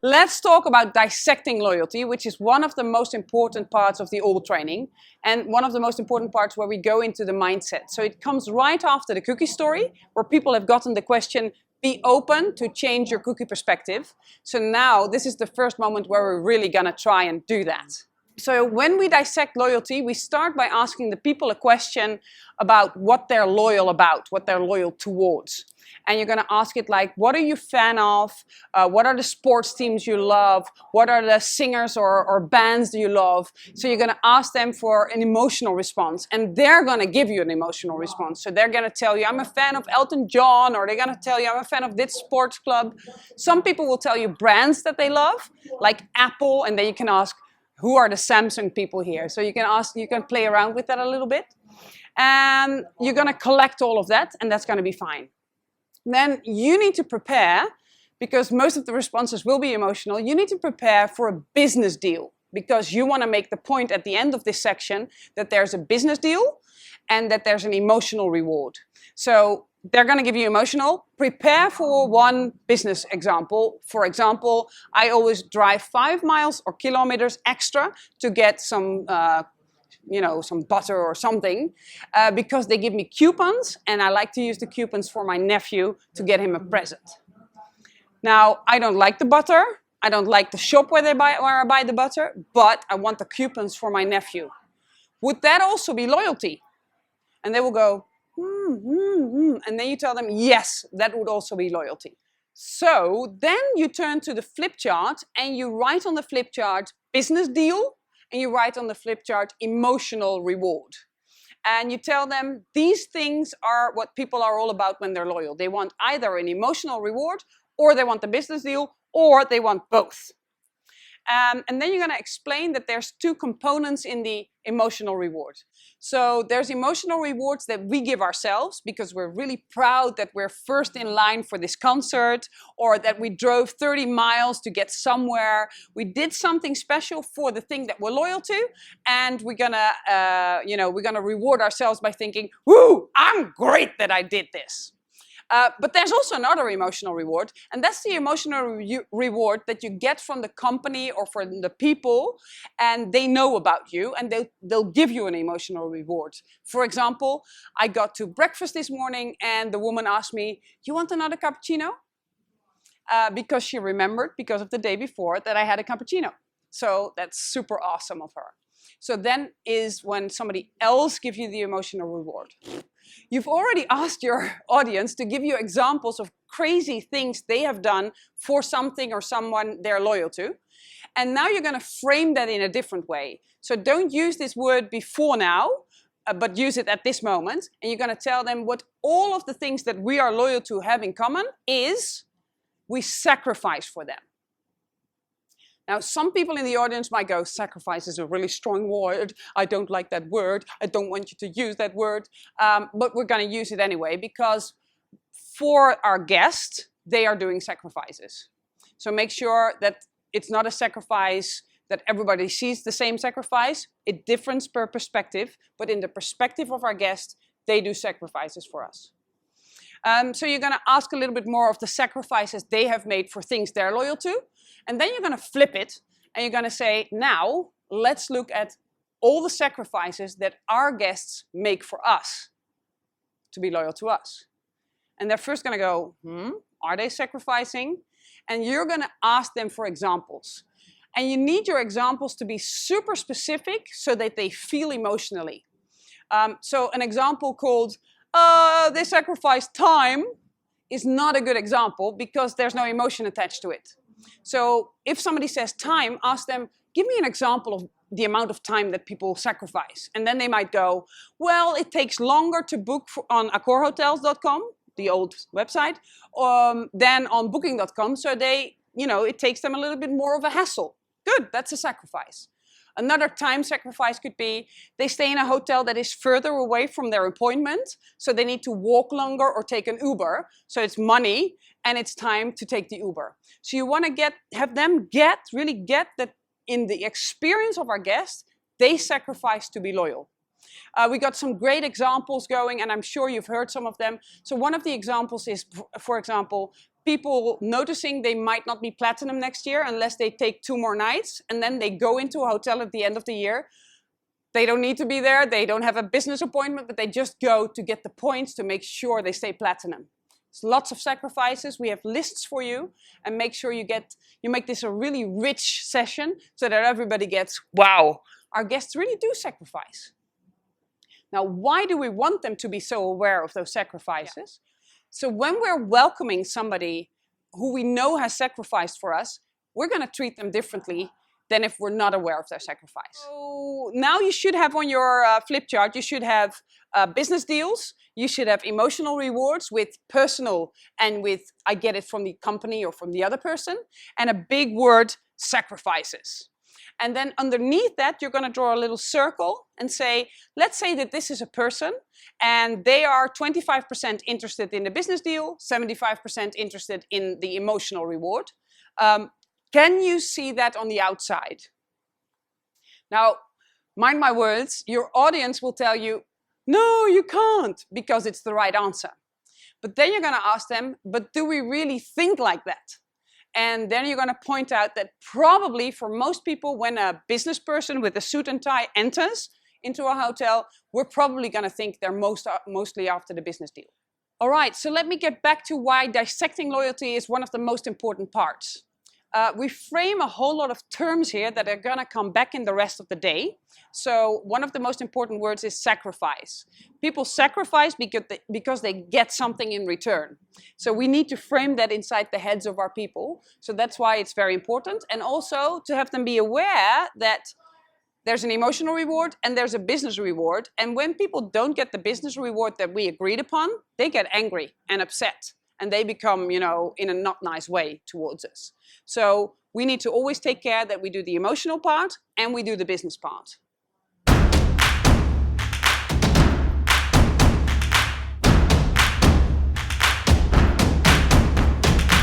Let's talk about dissecting loyalty, which is one of the most important parts of the all training and one of the most important parts where we go into the mindset. So it comes right after the cookie story, where people have gotten the question, be open to change your cookie perspective. So now this is the first moment where we're really gonna try and do that. So when we dissect loyalty, we start by asking the people a question about what they're loyal about, what they're loyal towards. And you're going to ask it like, what are you a fan of? What are the sports teams you love? What are the singers or bands that you love? So you're going to ask them for an emotional response, and they're going to give you an emotional response. So they're going to tell you, I'm a fan of Elton John, or they're going to tell you, I'm a fan of this sports club. Some people will tell you brands that they love, like Apple, and then you can ask, who are the Samsung people here? So you can ask, you can play around with that a little bit. And you're going to collect all of that, and that's going to be fine. Then you need to prepare, because most of the responses will be emotional, you need to prepare for a business deal, because you want to make the point at the end of this section that there's a business deal and that there's an emotional reward. So they're going to give you emotional. Prepare for one business example. For example, I always drive 5 miles or kilometers extra to get some some butter or something, because they give me coupons, and I like to use the coupons for my nephew to get him a present. Now, I don't like the butter. I don't like the shop where I buy the butter, but I want the coupons for my nephew. Would that also be loyalty? And they will go, and then you tell them, yes, that would also be loyalty. So then you turn to the flip chart and you write on the flip chart business deal, and you write on the flip chart emotional reward. And you tell them these things are what people are all about when they're loyal. They want either an emotional reward, or they want the business deal, or they want both. And then you're going to explain that there's two components in the emotional reward. So there's emotional rewards that we give ourselves because we're really proud that we're first in line for this concert, or that we drove 30 miles to get somewhere. We did something special for the thing that we're loyal to, and we're gonna reward ourselves by thinking, "Woo! I'm great that I did this." But there's also another emotional reward, and that's the emotional reward that you get from the company or from the people, and they know about you, and they'll give you an emotional reward. For example, I got to breakfast this morning, and the woman asked me, "You want another cappuccino?" Because she remembered, because of the day before, that I had a cappuccino. So that's super awesome of her. So then is when somebody else gives you the emotional reward. You've already asked your audience to give you examples of crazy things they have done for something or someone they're loyal to. And now you're going to frame that in a different way. So don't use this word before now, but use it at this moment. And you're going to tell them what all of the things that we are loyal to have in common is we sacrifice for them. Now, some people in the audience might go, sacrifice is a really strong word. I don't like that word. I don't want you to use that word. But we're going to use it anyway, because for our guests, they are doing sacrifices. So make sure that it's not a sacrifice that everybody sees the same sacrifice. It differs per perspective, but in the perspective of our guests, they do sacrifices for us. So you're going to ask a little bit more of the sacrifices they have made for things they're loyal to. And then you're going to flip it, and you're going to say, now let's look at all the sacrifices that our guests make for us to be loyal to us. And they're first going to go, are they sacrificing? And you're going to ask them for examples. And you need your examples to be super specific so that they feel emotionally. So an example called, they sacrifice time is not a good example because there's no emotion attached to it. So if somebody says time, ask them, give me an example of the amount of time that people sacrifice. And then they might go, well, it takes longer to book on accorhotels.com, the old website, than on booking.com. So it takes them a little bit more of a hassle. Good, that's a sacrifice. Another time sacrifice could be they stay in a hotel that is further away from their appointment, so they need to walk longer or take an Uber. So it's money and it's time to take the Uber. So you want to have them really get that in the experience of our guests, they sacrifice to be loyal. We got some great examples going, and I'm sure you've heard some of them. So one of the examples is, for example, people noticing they might not be platinum next year unless they take 2 more nights, and then they go into a hotel at the end of the year. They don't need to be there, they don't have a business appointment, but they just go to get the points to make sure they stay platinum. It's lots of sacrifices. We have lists for you, and make sure you make this a really rich session so that everybody gets, wow, our guests really do sacrifice. Now, why do we want them to be so aware of those sacrifices? So when we're welcoming somebody who we know has sacrificed for us, we're going to treat them differently than if we're not aware of their sacrifice. So now you should have on your flip chart, you should have business deals, you should have emotional rewards with personal and with I get it from the company or from the other person, and a big word, sacrifices. And then underneath that, you're going to draw a little circle and say, let's say that this is a person and they are 25% interested in the business deal, 75% interested in the emotional reward. Can you see that on the outside? Now, mind my words, your audience will tell you, no, you can't, because it's the right answer. But then you're going to ask them, but do we really think like that? And then you're going to point out that probably for most people, when a business person with a suit and tie enters into a hotel, we're probably going to think they're mostly after the business deal. All right, so let me get back to why dissecting loyalty is one of the most important parts. We frame a whole lot of terms here that are going to come back in the rest of the day. So one of the most important words is sacrifice. People sacrifice because they get something in return. So we need to frame that inside the heads of our people. So that's why it's very important. And also to have them be aware that there's an emotional reward and there's a business reward. And when people don't get the business reward that we agreed upon, they get angry and upset. And they become, in a not nice way towards us. So we need to always take care that we do the emotional part and we do the business part.